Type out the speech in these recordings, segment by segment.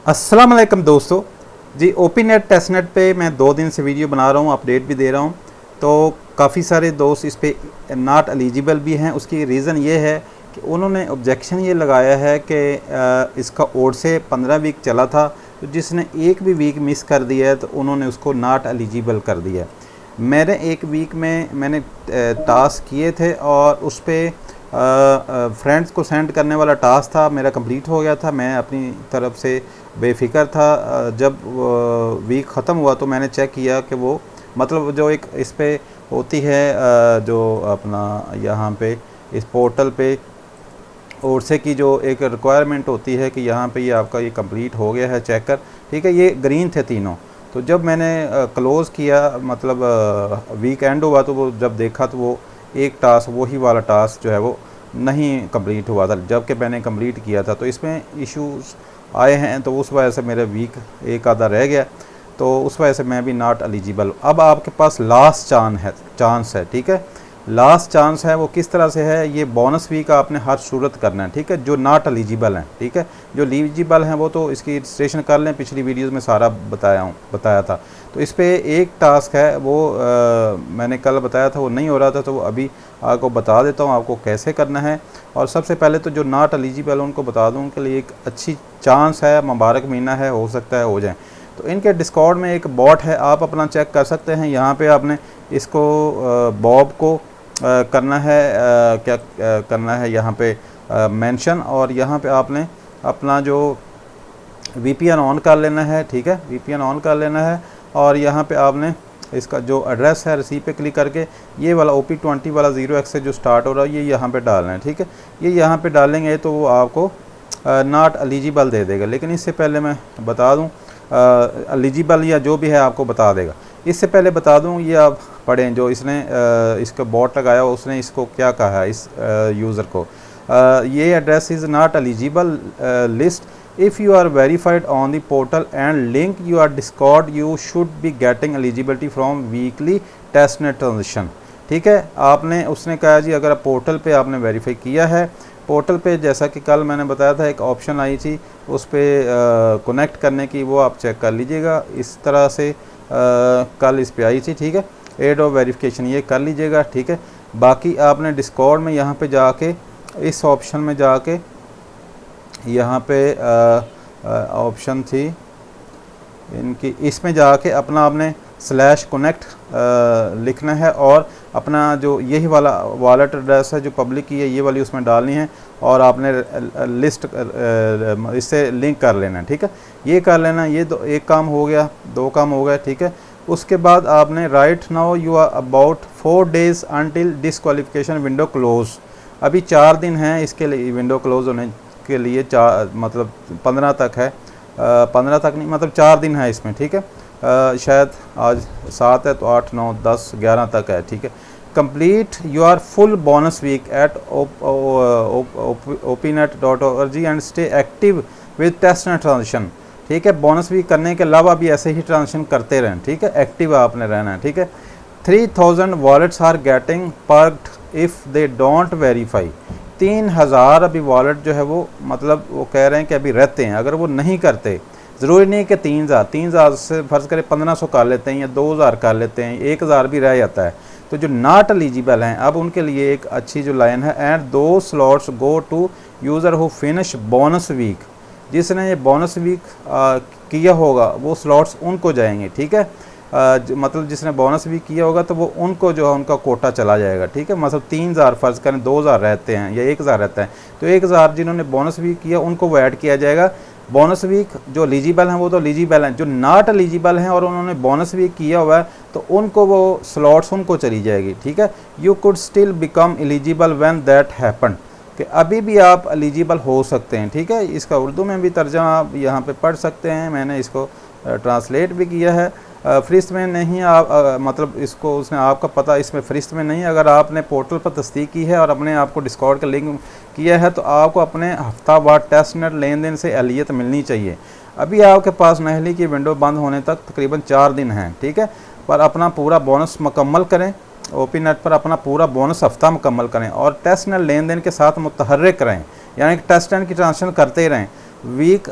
अस्सलाम वालेकुम दोस्तों जी। ओपी नेट टेस्ट नेट पे मैं 2 दिन से वीडियो बना रहा हूँ, अपडेट भी दे रहा हूँ। तो काफ़ी सारे दोस्त इस पे नॉट एलिजिबल भी हैं। उसकी रीज़न ये है कि उन्होंने ऑब्जेक्शन ये लगाया है कि इसका ओड से 15 वीक चला था, तो जिसने एक भी वीक मिस कर दिया है तो उन्होंने उसको नॉट एलिजिबल कर दिया। मेरे एक वीक में मैंने टास्क किए थे और उस पर फ्रेंड्स को सेंड करने वाला टास्क था, मेरा कंप्लीट हो गया था। मैं अपनी तरफ से बेफिक्र था। जब वीक ख़त्म हुआ तो मैंने चेक किया कि वो मतलब जो एक इस पे होती है जो अपना यहाँ पे इस पोर्टल पे ओरसे की जो एक रिक्वायरमेंट होती है कि यहाँ पे ये आपका ये कंप्लीट हो गया है, चेक कर, ठीक है। ये ग्रीन थे तीनों। तो जब मैंने क्लोज़ किया, मतलब वीक एंड हुआ, तो वो जब देखा तो वो एक टास्क, वही वाला टास्क जो है वो नहीं कंप्लीट हुआ था, जबकि मैंने कंप्लीट किया था। तो इसमें इश्यूज़ आए हैं, तो उस वजह से मेरा वीक एक आधा रह गया, तो उस वजह से मैं भी नॉट एलिजिबल। अब आपके पास लास्ट चांस है, ठीक है। लास्ट चांस है, वो किस तरह से है, ये बोनस वीक आपने हर सूरत करना है, ठीक है। जो नॉट एलिजिबल हैं, ठीक है, जो एलिजिबल हैं वो तो इसकी रजिस्ट्रेशन कर लें, पिछली वीडियोज़ में सारा बताया था। तो इस पर एक टास्क है वो मैंने कल बताया था, वो नहीं हो रहा था, तो वो अभी आपको बता देता हूँ आपको कैसे करना है। और सबसे पहले तो जो नॉट एलिजिबल है उनको बता दूँ, उनके लिए एक अच्छी चांस है, मुबारक महीना है, हो सकता है हो जाए। तो इनके डिस्कॉर्ड में एक बॉट है, आप अपना चेक कर सकते हैं। यहाँ पे आपने इसको बॉब को करना है, क्या करना है यहाँ पे मेंशन, और यहाँ पे आपने अपना जो VPN ऑन कर लेना है, ठीक है। VPN ऑन कर लेना है और यहाँ पे आपने इसका जो एड्रेस है रिसीव पे क्लिक करके ये वाला OP20 वाला 0x से जो स्टार्ट हो रहा है ये यहाँ पे डालना है, ठीक है। ये यहाँ पे डालेंगे तो वो आपको नॉट एलिजिबल दे देगा। लेकिन इससे पहले मैं बता दूँ, एलिजिबल या जो भी है आपको बता देगा। इससे पहले बता दूं, ये आप पढ़ें, जो इसने इसका बॉट लगाया उसने इसको क्या कहा है इस यूज़र को, ये address is not eligible list if you are verified on the portal and link you are discord you should be getting eligibility from weekly test net transaction, ठीक है। आपने उसने कहा जी अगर पोर्टल पे आपने वेरीफाई किया है, पोर्टल पे जैसा कि कल मैंने बताया था एक ऑप्शन आई थी उस पर कनेक्ट करने की, वो आप चेक कर लीजिएगा। इस तरह से कल इस पे आई थी, ठीक है। एड ऑफ वेरिफिकेशन ये कर लीजिएगा, ठीक है। बाकी आपने डिस्कॉर्ड में यहाँ पे जाके इस ऑप्शन में जाके यहाँ पे ऑप्शन थी इनकी, इसमें जाके अपना आपने /connect लिखना है और अपना जो यही वाला वॉलेट एड्रेस है जो पब्लिक की है ये वाली उसमें डालनी है और आपने लिस्ट इससे लिंक कर लेना है, ठीक है। ये कर लेना, ये एक काम हो गया, 2 काम हो गया, ठीक है। उसके बाद आपने right now you are about 4 days until disqualification window close. अभी 4 दिन हैं इसके लिए विंडो क्लोज होने के लिए, मतलब 15 तक है, 15 तक नहीं, मतलब 4 दिन है इसमें, ठीक है। शायद आज 7 है तो 8, 9, 10, 11 तक है, ठीक है। Complete your full bonus week at opnet.org and stay active with test net transaction, ठीक है। बोनस वीक करने के अलावा भी ऐसे ही ट्रांजेक्शन करते रहें, ठीक है। एक्टिव आपने रहना है, ठीक है। 3000 wallets are getting purged if they don't verify. 3000 अभी वॉलेट जो है वो, मतलब वो कह रहे हैं कि अभी रहते हैं, अगर वो नहीं करते, ज़रूरी नहीं कि 3000 से फ़र्ज़ करें 1500 कर लेते हैं या 2000 कर लेते हैं, 1000 भी रह जाता है। तो जो नॉट एलिजिबल हैं अब उनके लिए एक अच्छी जो लाइन है, and 2 slots go to user who finish bonus week. जिसने ये बोनस वीक किया होगा वो स्लॉट्स उनको जाएंगे, ठीक है। मतलब जिसने बोनस वीक किया होगा तो वो उनको जो है उनका कोटा चला जाएगा, ठीक है। मतलब 3000 फ़र्ज़ करें 2000 रहते हैं या 1000 रहता है, तो 1000 जिन्होंने बोनस वीक किया उनको वो ऐड किया जाएगा। बोनस वीक जो एलिजिबल हैं वो तो एलिजिबल हैं, जो नॉट एलिजिबल हैं और उन्होंने बोनस वीक किया हुआ है तो उनको वो स्लॉट्स उनको चली जाएगी, ठीक है। You could still become eligible when that happen, कि अभी भी आप एलिजिबल हो सकते हैं, ठीक है। इसका उर्दू में भी तर्जमा आप यहाँ पे पढ़ सकते हैं, मैंने इसको ट्रांसलेट भी किया है। फ़रिस्त में नहीं आप मतलब इसको उसने आपका पता इसमें फ़रिस्त में नहीं, अगर आपने पोर्टल पर तस्दीक की है और अपने आपको डिस्कॉर्ड का लिंक किया है तो आपको अपने हफ्तावार टेस्ट नेट लेन देन से अहलियत मिलनी चाहिए। अभी आपके पास नहली की विंडो बंद होने तक तकरीबन 4 दिन हैं, ठीक है। पर अपना पूरा बोनस मुकम्मल करें, ओपी नेट पर अपना पूरा बोनस हफ्ता मुकम्मल करें और टेस्ट नेट लेन देन के साथ मुतहर्रिक रहें, यानी कि टेस्ट नेट की ट्रांजेक्शन करते रहें। वीक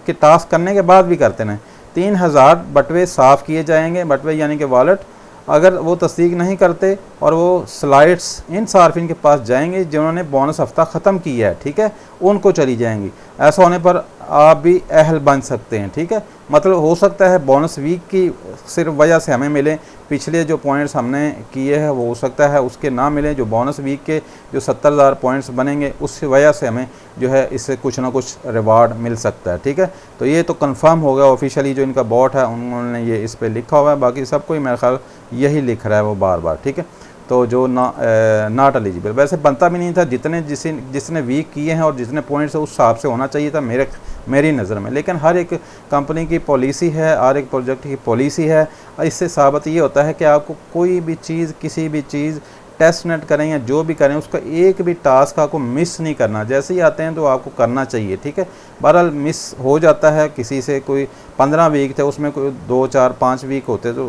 के टास्क करने के बाद भी करते रहें। 3000 बटवे साफ़ किए जाएंगे, बटवे यानी कि वॉलेट। अगर वो तस्दीक नहीं करते और वो स्लाइड्स इन सार्फिन के पास जाएंगे जिन्होंने बोनस हफ्ता ख़त्म किया है, ठीक है, उनको चली जाएंगी। ऐसा होने पर आप भी अहल बन सकते हैं, ठीक है। मतलब हो सकता है बोनस वीक की सिर्फ वजह से हमें मिले, पिछले जो पॉइंट्स हमने किए हैं वो हो सकता है उसके ना मिले। जो बोनस वीक के जो 70,000 पॉइंट्स बनेंगे उस वजह से हमें जो है इससे कुछ ना कुछ रिवार्ड मिल सकता है, ठीक है। तो ये तो कंफर्म हो गया ऑफिशियली, जो इनका बॉट है उन्होंने ये इस पर लिखा हुआ है। बाकी सबको ही मेरा ख्याल यही लिख रहा है वो बार बार, ठीक है। तो जो नॉट एलिजिबल वैसे बनता भी नहीं था, जिसने वीक किए हैं और जितने पॉइंट्स है उस हिसाब से होना चाहिए था मेरी नज़र में। लेकिन हर एक कंपनी की पॉलिसी है, हर एक प्रोजेक्ट की पॉलिसी है। इससे साबित ये होता है कि आपको कोई भी चीज़, किसी भी चीज़ टेस्ट नेट करें या जो भी करें, उसका एक भी टास्क आपको मिस नहीं करना। जैसे ही आते हैं तो आपको करना चाहिए, ठीक है। बहरहाल मिस हो जाता है किसी से, कोई 15 वीक थे उसमें कोई 2, 4, 5 वीक होते तो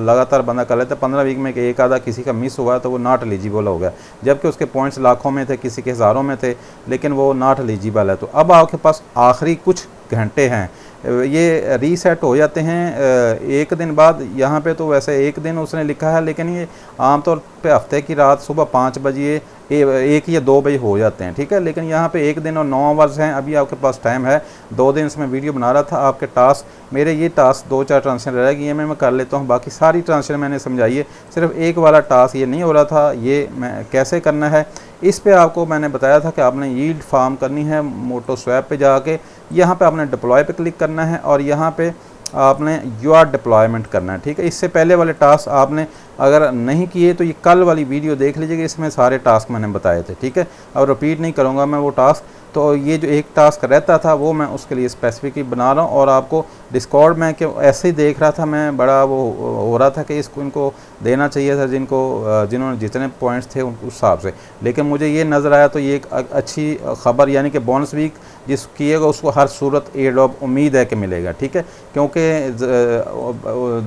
लगातार बंदा कर लेता। 15 वीक में एक आधा किसी का मिस हुआ तो वो नॉट एलिजिबल हो गया, जबकि उसके पॉइंट्स लाखों में थे, किसी के हज़ारों में थे, लेकिन वो नॉट एलिजिबल है। तो अब आपके पास आखिरी कुछ घंटे हैं, ये रीसेट हो जाते हैं एक दिन बाद। यहाँ पे तो वैसे एक दिन उसने लिखा है, लेकिन ये आमतौर पे हफ्ते की रात सुबह 5 बजे 1 या 2 बजे हो जाते हैं, ठीक है। लेकिन यहाँ पे एक दिन और 9 आवर्स हैं, अभी आपके पास टाइम है। 2 दिन से मैं वीडियो बना रहा था। आपके टास्क, मेरे ये टास्क 2-4 ट्रांसलेशन रह गई है, मैं कर लेता हूँ। बाकी सारी ट्रांसलेशन मैंने समझाई है, सिर्फ एक वाला टास्क ये नहीं हो रहा था, ये मैं कैसे करना है इस पे आपको मैंने बताया था कि आपने यील्ड फार्म करनी है। मोटो स्वैप पे जाके यहाँ पे आपने डिप्लॉय पे क्लिक करना है और यहाँ पे आपने यूआर डिप्लॉयमेंट करना है, ठीक है। इससे पहले वाले टास्क आपने अगर नहीं किए तो ये कल वाली वीडियो देख लीजिएगा, इसमें सारे टास्क मैंने बताए थे, ठीक है। अब रिपीट नहीं करूँगा मैं वो टास्क। तो ये जो एक टास्क रहता था वो मैं उसके लिए स्पेसिफिकली बना रहा हूँ और आपको डिस्कॉर्ड में कि ऐसे ही देख रहा था मैं, बड़ा वो हो रहा था कि इनको देना चाहिए था जिन्होंने जितने पॉइंट्स थे उस हिसाब से। लेकिन मुझे ये नज़र आया तो ये एक अच्छी ख़बर, यानी कि बोनस वीक जिस किएगा उसको हर सूरत एयरड्रॉप उम्मीद है कि मिलेगा, ठीक है। क्योंकि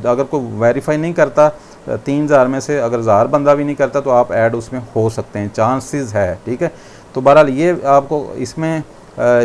अगर कोई वेरीफाई नहीं करता 3000 में से अगर 1000 बंदा भी नहीं करता तो आप ऐड उसमें हो सकते हैं, चांसेस है, ठीक है। तो बहरहाल ये आपको इसमें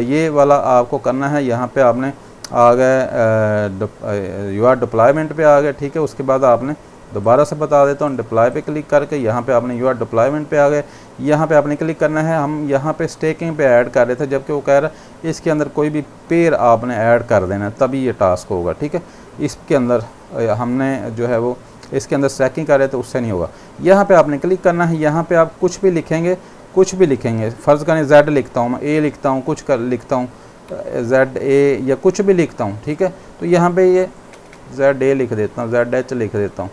ये वाला आपको करना है। यहाँ पे आपने आ गए यूआर डिप्लॉयमेंट पे आ गए, ठीक है। उसके बाद आपने दोबारा से बता देता हूँ, डिप्लॉय पे क्लिक करके यहाँ पे आपने यूआर डिप्लॉयमेंट पे आ गए। यहाँ पे आपने क्लिक करना है। हम यहाँ पे स्टेकिंग पे ऐड कर रहे थे, जबकि वो कह रहा है इसके अंदर कोई भी पेयर आपने ऐड कर देना तभी ये टास्क होगा, ठीक है। इसके अंदर हमने जो है वो इसके अंदर स्टैकिंग कर रहे थे, उससे नहीं होगा। यहाँ पे आपने क्लिक करना है। यहाँ पे आप कुछ भी लिखेंगे, फ़र्ज़ करें Z लिखता हूँ, मैं A लिखता हूँ, कुछ कर लिखता हूँ ZA या कुछ भी लिखता हूँ, ठीक है। तो यहाँ पे ये ZA लिख देता हूँ, ZH लिख देता हूँ,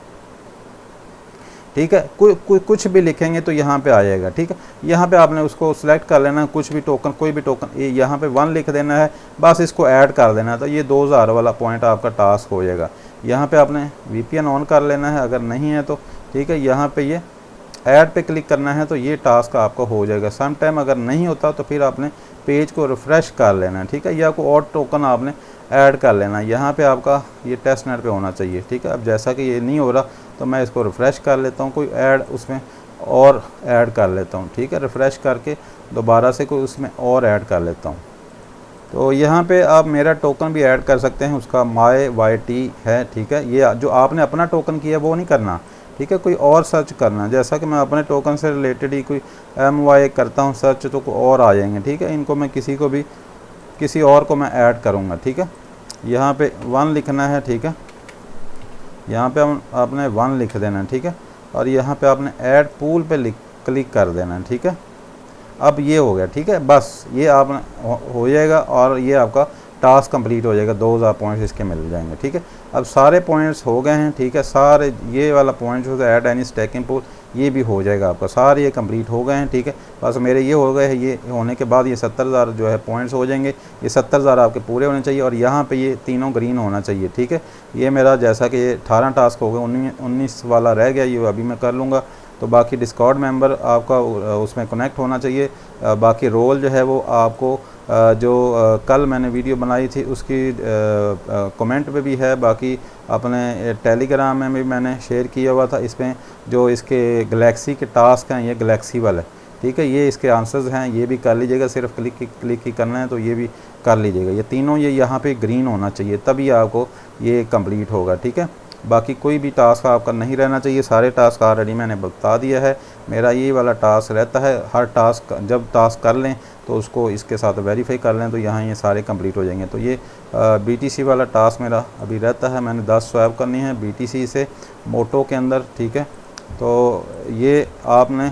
ठीक है। कुछ भी लिखेंगे तो यहाँ पे आ जाएगा, ठीक है। यहाँ पे आपने उसको सिलेक्ट कर लेना, कुछ भी टोकन, कोई भी टोकन, यहाँ पे 1 लिख देना है, बस इसको ऐड कर देना है। तो ये 2000 वाला पॉइंट आपका टास्क हो जाएगा। यहाँ पे आपने VPN ऑन कर लेना है, अगर नहीं है तो, ठीक है। यहाँ पे ये ऐड पे क्लिक करना है तो ये टास्क आपका हो जाएगा। सम टाइम अगर नहीं होता तो फिर आपने पेज को रिफ़्रेश कर लेना है, ठीक है, या कोई और टोकन आपने ऐड कर लेना है। यहाँ पे आपका ये टेस्ट नेट पे होना चाहिए, ठीक है। अब जैसा कि ये नहीं हो रहा तो मैं इसको रिफ़्रेश कर लेता हूँ, कोई ऐड उसमें और ऐड कर लेता हूँ, ठीक है। रिफ़्रेश करके दोबारा से कोई उसमें और ऐड कर लेता हूँ। तो यहाँ पे आप मेरा टोकन भी ऐड कर सकते हैं, उसका MyYT है, ठीक है। ये जो आपने अपना टोकन किया वो नहीं करना, ठीक है, कोई और सर्च करना। जैसा कि मैं अपने टोकन से रिलेटेड ही कोई MY करता हूँ सर्च तो कोई और आ जाएंगे, ठीक है। इनको मैं किसी और को मैं ऐड करूँगा, ठीक है। यहाँ पे 1 लिखना है, ठीक है। यहाँ पे आपने 1 लिख देना है, ठीक है। और यहाँ पे आपने ऐड पूल पे क्लिक कर देना है, ठीक है। अब ये हो गया, ठीक है। बस ये आपने हो जाएगा और ये आपका टास्क कंप्लीट हो जाएगा, 2000 पॉइंट्स इसके मिल जाएंगे, ठीक है। अब सारे पॉइंट्स हो गए हैं, ठीक है। सारे ये वाला पॉइंट्स हो गया, ऐड एनी स्टैकिंग पूल, ये भी हो जाएगा आपका, सारे ये कंप्लीट हो गए हैं, ठीक है। बस मेरे ये हो गए हैं, ये होने के बाद ये 70,000 जो है पॉइंट्स हो जाएंगे। ये 70,000 आपके पूरे होने चाहिए और यहाँ पे ये तीनों ग्रीन होना चाहिए, ठीक है। ये मेरा जैसा कि ये 18 टास्क हो गए, 19 वाला रह गया, ये अभी मैं कर लूँगा। तो बाकी डिस्कॉर्ड मेंबर आपका उसमें कनेक्ट होना चाहिए। बाकी रोल जो है वो आपको जो कल मैंने वीडियो बनाई थी उसकी कमेंट पे भी है। बाकी अपने टेलीग्राम में भी मैंने शेयर किया हुआ था। इसमें जो इसके गैलेक्सी के टास्क हैं ये गैलेक्सी वाले, ठीक है। ये इसके आंसर्स हैं, ये भी कर लीजिएगा, सिर्फ क्लिक ही करना है, तो ये भी कर लीजिएगा। ये तीनों ये यहाँ पे ग्रीन होना चाहिए, तभी आपको ये कंप्लीट होगा, ठीक है। बाकी कोई भी टास्क आपका नहीं रहना चाहिए, सारे टास्क ऑलरेडी मैंने बता दिया है। मेरा ये वाला टास्क रहता है, हर टास्क जब टास्क कर लें तो उसको इसके साथ वेरीफाई कर लें, तो यहाँ ये सारे कंप्लीट हो जाएंगे। तो ये BTC वाला टास्क मेरा अभी रहता है, मैंने 10 स्वैप करनी है BTC से मोटो के अंदर, ठीक है। तो ये आपने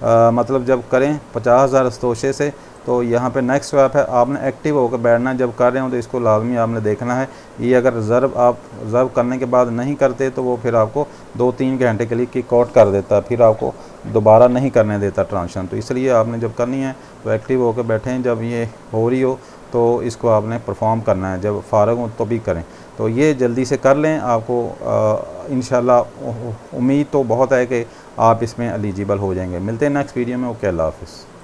मतलब जब करें 50,000 सतोशे से, तो यहाँ पे नेक्स्ट स्वैप है, आपने एक्टिव होकर बैठना है। जब कर रहे हो तो इसको लाजमी आपने देखना है। ये अगर रिज़र्व करने के बाद नहीं करते तो वो फिर आपको 2-3 घंटे के लिए किक आउट कर देता है, फिर आपको दोबारा नहीं करने देता ट्रांजेक्शन। तो इसलिए आपने जब करनी है तो एक्टिव होकर बैठें, जब ये हो रही हो तो इसको आपने परफॉर्म करना है, जब फ़ारग हो तो भी करें। तो ये जल्दी से कर लें, आपको इंशाल्लाह उम्मीद तो बहुत है कि आप इसमें एलिजिबल हो जाएंगे। मिलते हैं नेक्स्ट वीडियो में। ओके, अल्लाह हाफ़िज़।